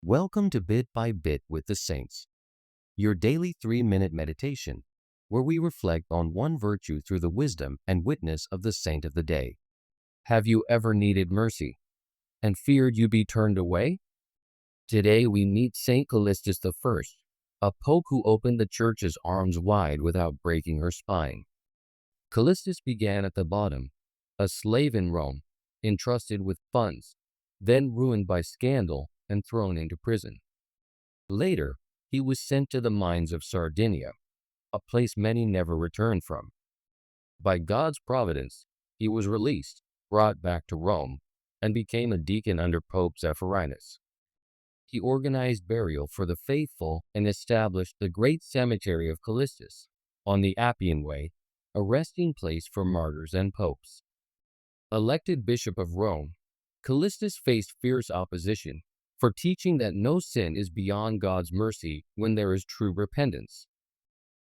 Welcome to Bit by Bit with the Saints, your daily 3-minute meditation, where we reflect on one virtue through the wisdom and witness of the saint of the day. Have you ever needed mercy and feared you be turned away? Today we meet Saint Callistus I, a pope who opened the church's arms wide without breaking her spine. Callistus began at the bottom, a slave in Rome, entrusted with funds, then ruined by scandal and thrown into prison. Later, he was sent to the mines of Sardinia, a place many never returned from. By God's providence, he was released, brought back to Rome, and became a deacon under Pope Zephyrinus. He organized burial for the faithful and established the great cemetery of Callistus on the Appian Way, a resting place for martyrs and popes. Elected Bishop of Rome, Callistus faced fierce opposition for teaching that no sin is beyond God's mercy when there is true repentance.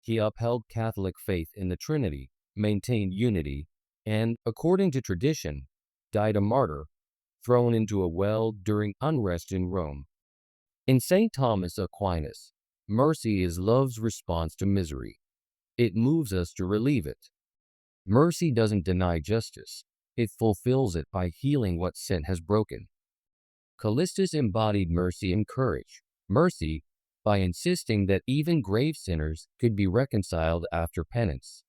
He upheld Catholic faith in the Trinity, maintained unity, and, according to tradition, died a martyr, thrown into a well during unrest in Rome. In St. Thomas Aquinas, mercy is love's response to misery. It moves us to relieve it. Mercy doesn't deny justice. It fulfills it by healing what sin has broken. Callistus embodied mercy and courage. Mercy, by insisting that even grave sinners could be reconciled after penance.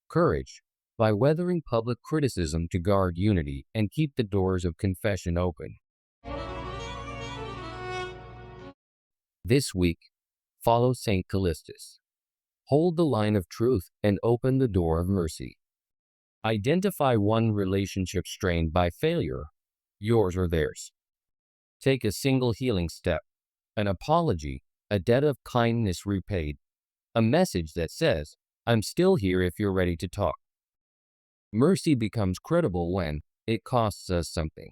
Courage, by weathering public criticism to guard unity and keep the doors of confession open. This week, follow St. Callistus. Hold the line of truth and open the door of mercy. Identify one relationship strained by failure, yours or theirs. Take a single healing step, an apology, a debt of kindness repaid, a message that says, "I'm still here if you're ready to talk." Mercy becomes credible when it costs us something.